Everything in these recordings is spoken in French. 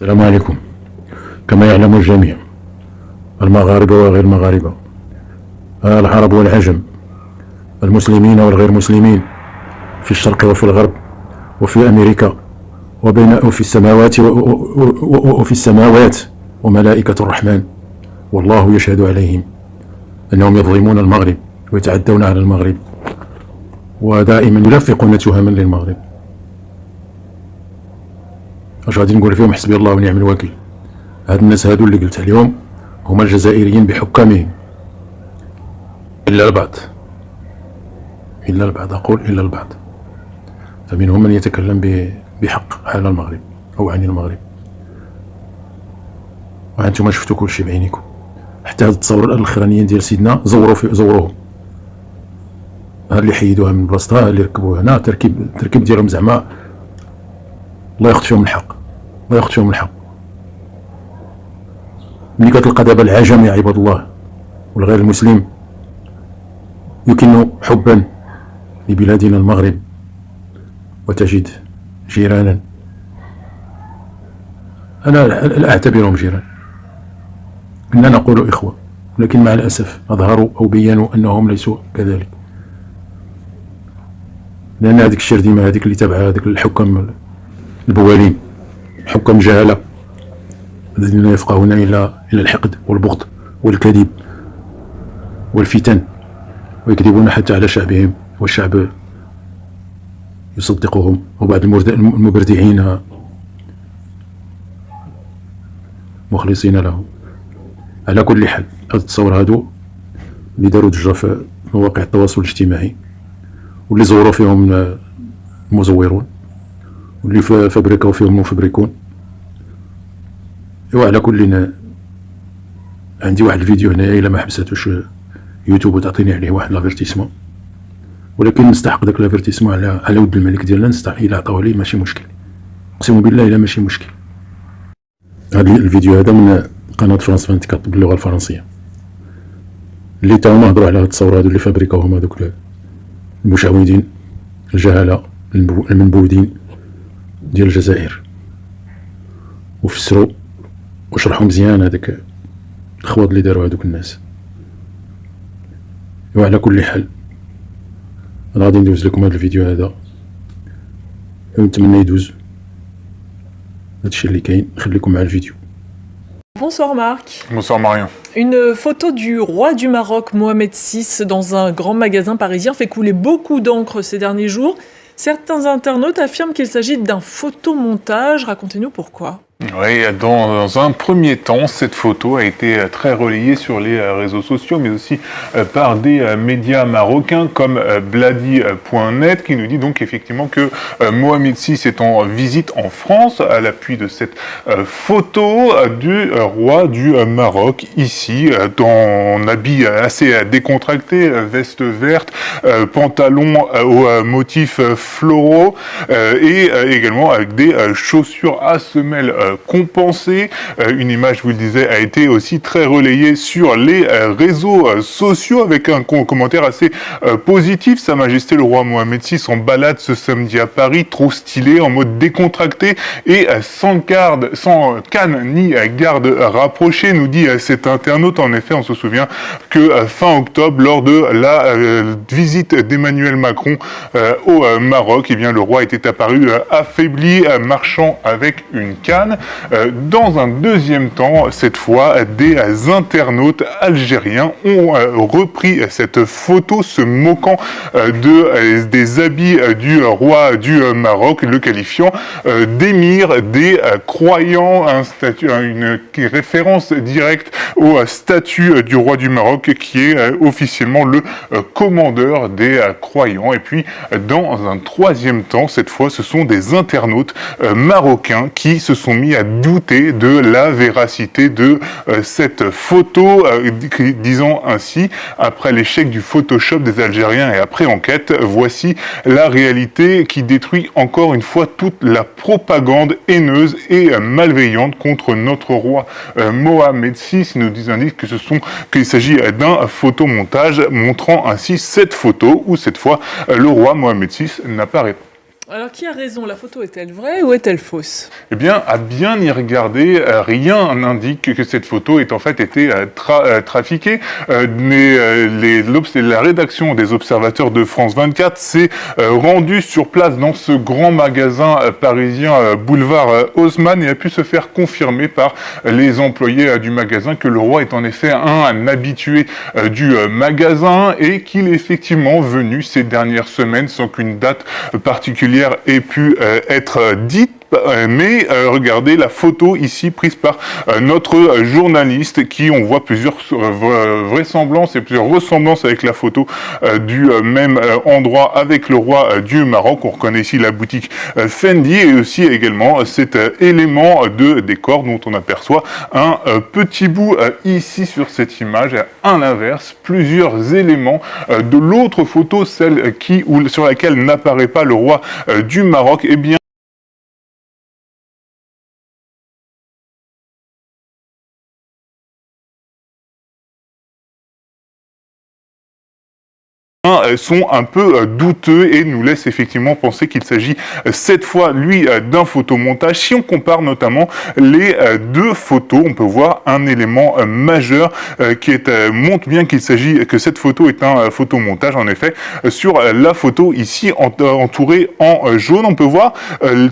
السلام عليكم. كما يعلم الجميع، المغاربة وغير المغاربة، العرب والعجم، المسلمين والغير مسلمين، في الشرق وفي الغرب، وفي أمريكا، وفي السماوات وفي السماوات، وملائكة الرحمن، والله يشهد عليهم أنهم يظلمون المغرب ويتعدون على المغرب، ودائما يلفقون تهما للمغرب. اش غادي نقول فيهم؟ حسبي الله ونعم الوكيل. هاد الناس هادو اللي قلت عليهم هما الجزائريين بحكامهم، إلا البعض أقول إلا البعض، فمنهم من يتكلم بحق على المغرب أو عن المغرب، وأنتم شفتوا كل شيء بعينيكم. حتى هاد التصور الاخرانيين ديال سيدنا زوروهم، ها اللي حيدوها من بلاصتها، ها اللي ركبوها هنا، تركيب ديالهم زعما الله ياخذ فيهم الحق. ملي كتلقى دابا العجم يا عباد الله والغير المسلم يكن حبا لبلادنا المغرب، وتجد جيرانا، أنا لا أعتبرهم جيران، كنا نقول إخوة، لكن مع الأسف أظهروا أو بيّنوا أنهم ليسوا كذلك، لأن هذيك الشرديمة هذيك اللي تابعة هذيك الحكام البوالين، حكام جهلة الذين لا يفقهون إلا الحقد والبغض والكذب والفتن، ويكذبون حتى على شعبهم، والشعب يصدقهم، وبعض المبردعين مخلصين له. على كل حال، هاد التصور هادو اللي داروا ضجة في مواقع التواصل الاجتماعي، واللي زوروا فيهم المزورون، واللي فبركوا فيهم المفبركون. وعلى كل، عندي واحد الفيديو هنايا إلا ما حبستوش يوتيوب وتعطيني عليه واحد لافيرتيسمون، ولكن نستحق داك لافيرتيسمون على ود الملك ديالنا، نستحق. إلا عطاوه لي ماشي مشكل، اقسم بالله إلا ماشي مشكل. هذا الفيديو هذا من قناة فرانس 24 باللغة الفرنسية، اللي تا هما هضروا على هاد التصور هادو اللي فابريكاوهم هادوك المشعوذين الجهلة المنبوذين ديال الجزائر، وفسروا وشرحوا مزيان هذاك الخواض اللي داروا هذوك الناس. وعلى كل حال، انا غادي ندوز لكم هذا الفيديو هذا، ونتمنى يدوز هادشي اللي كاين. نخليكم مع الفيديو. Bonsoir Marc. Bonsoir Marion. Une photo du roi du Maroc, Mohamed VI, dans un grand magasin parisien fait couler beaucoup d'encre ces derniers jours. Certains internautes affirment qu'il s'agit d'un photomontage. Racontez-nous pourquoi. Oui, dans un premier temps, cette photo a été très relayée sur les réseaux sociaux, mais aussi par des médias marocains comme Bladi.net, qui nous dit donc effectivement que Mohamed VI est en visite en France à l'appui de cette photo du roi du Maroc, ici, en habit assez décontracté, veste verte, pantalon aux motifs floraux, et également avec des chaussures à semelles compensées. Une image, je vous le disais, a été aussi très relayée sur les réseaux sociaux avec un commentaire assez positif. Sa Majesté le roi Mohamed VI en balade ce samedi à Paris, trop stylé, en mode décontracté et sans canne ni garde rapprochée, nous dit cet internaute. En effet, on se souvient que fin octobre, lors de la visite d'Emmanuel Macron au Maroc, eh bien, le roi était apparu affaibli, marchant avec une canne. Dans un deuxième temps, cette fois, des internautes algériens ont repris cette photo, se moquant des habits du roi du Maroc, le qualifiant d'émir des croyants, une référence directe au statut du roi du Maroc, qui est officiellement le commandeur des croyants. Et puis, dans un troisième temps, cette fois, ce sont des internautes marocains qui se sont mis à douter de la véracité de cette photo, disant ainsi: après l'échec du Photoshop des Algériens et après enquête, voici la réalité qui détruit encore une fois toute la propagande haineuse et malveillante contre notre roi Mohamed VI. Ils nous indiquent qu'il s'agit d'un photomontage montrant ainsi cette photo où cette fois le roi Mohamed VI n'apparaît pas. Alors, qui a raison? La photo est-elle vraie ou est-elle fausse? Eh bien, à bien y regarder, rien n'indique que cette photo ait en fait été trafiquée. La rédaction des Observateurs de France 24 s'est rendue sur place dans ce grand magasin parisien boulevard Haussmann et a pu se faire confirmer par les employés du magasin que le roi est en effet un habitué du magasin et qu'il est effectivement venu ces dernières semaines sans qu'une date particulière ait pu être dite. Mais regardez la photo ici prise par notre journaliste qui, on voit plusieurs vraisemblances et plusieurs ressemblances avec la photo du même endroit avec le roi du Maroc. On reconnaît ici la boutique Fendi et aussi également cet élément de décor dont on aperçoit un petit bout ici sur cette image. À l'inverse, plusieurs éléments de l'autre photo, celle sur laquelle n'apparaît pas le roi du Maroc, eh bien sont un peu douteux et nous laissent effectivement penser qu'il s'agit cette fois, lui, d'un photomontage. Si on compare notamment les deux photos, on peut voir un élément majeur qui montre bien que cette photo est un photomontage. En effet, sur la photo ici entourée en jaune, on peut voir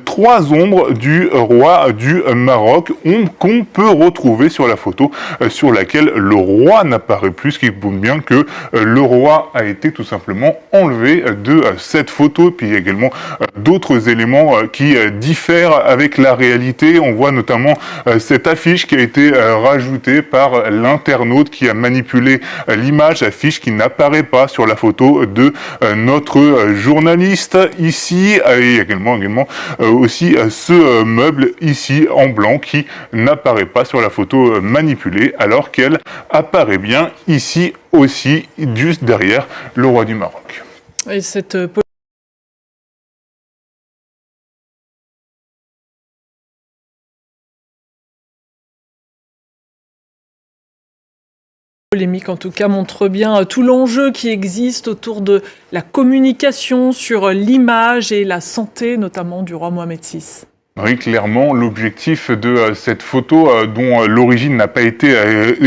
trois ombres du roi du Maroc qu'on peut retrouver sur la photo sur laquelle le roi n'apparaît plus, ce qui montre bien que le roi a été tout simplement enlevé de cette photo. Puis il y a également d'autres éléments qui diffèrent avec la réalité. On voit notamment cette affiche qui a été rajoutée par l'internaute qui a manipulé l'image, affiche qui n'apparaît pas sur la photo de notre journaliste ici. Et également aussi ce meuble ici en blanc qui n'apparaît pas sur la photo manipulée alors qu'elle apparaît bien ici aussi juste derrière le roi du Maroc. Et cette polémique en tout cas montre bien tout l'enjeu qui existe autour de la communication sur l'image et la santé notamment du roi Mohamed VI. Oui, clairement, l'objectif de cette photo, dont l'origine n'a pas été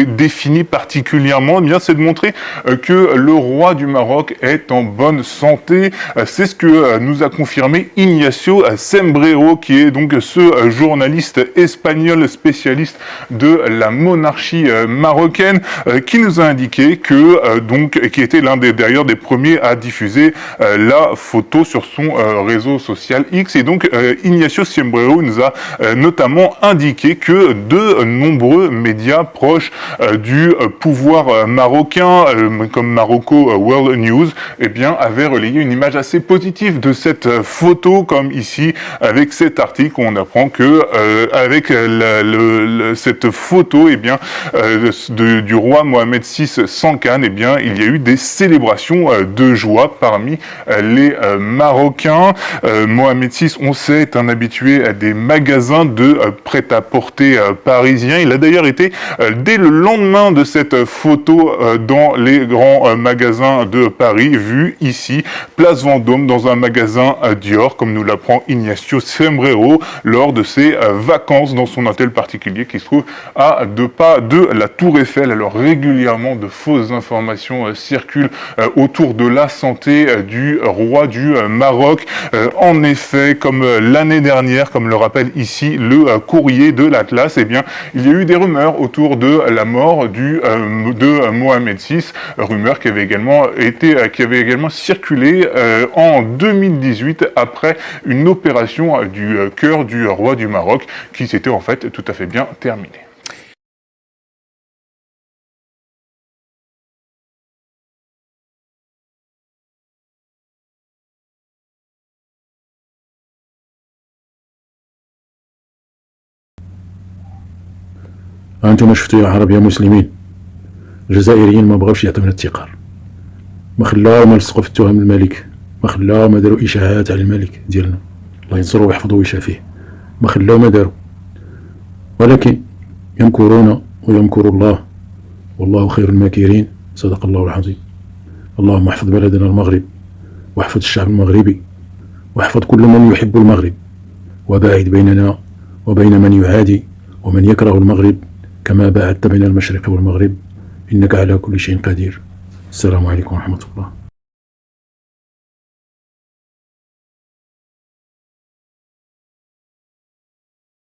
définie particulièrement, eh bien, c'est de montrer que le roi du Maroc est en bonne santé. C'est ce que nous a confirmé Ignacio Sembrero, qui est donc ce journaliste espagnol spécialiste de la monarchie marocaine, qui nous a indiqué qui était l'un d'ailleurs des premiers à diffuser la photo sur son réseau social X. Et donc, Ignacio Sembrero nous a notamment indiqué que de nombreux médias proches du pouvoir marocain, comme Marocco World News, eh bien, avaient relayé une image assez positive de cette photo, comme ici avec cet article où on apprend que avec cette photo, eh bien, du roi Mohamed VI sans Cannes, eh bien, il y a eu des célébrations de joie parmi les Marocains. Mohamed VI, on sait, est un habitué des magasins de prêt-à-porter parisiens. Il a d'ailleurs été, dès le lendemain de cette photo, dans les grands magasins de Paris, vu ici, place Vendôme, dans un magasin Dior, comme nous l'apprend Ignacio Sembrero, lors de ses vacances dans son hôtel particulier qui se trouve à 2 pas de la Tour Eiffel. Alors régulièrement, de fausses informations circulent autour de la santé du roi du Maroc. En effet, comme l'année dernière, comme le rappelle ici le courrier de l'Atlas, eh bien, il y a eu des rumeurs autour de la mort de Mohamed VI, rumeurs qui avaient également circulé en 2018 après une opération du cœur du roi du Maroc qui s'était en fait tout à fait bien terminée. انتم شفتوا يا عرب يا مسلمين، الجزائريين ما بغاوش يعطيونا التقار، ما خلاو ما لصقوا في التهم الملك، ما خلاو ما داروا اشاعات على الملك ديالنا، الله ينصرو ويحفظو ويشافيه، ما خلاو ما داروا، ولكن يمكرون ويمكر الله والله خير الماكرين. صدق الله العظيم. اللهم احفظ بلدنا المغرب واحفظ الشعب المغربي واحفظ كل من يحب المغرب، وباعد بيننا وبين من يعادي ومن يكره المغرب كما باعدت بين المشرق والمغرب، إنك على كل شيء قدير. السلام عليكم ورحمة الله.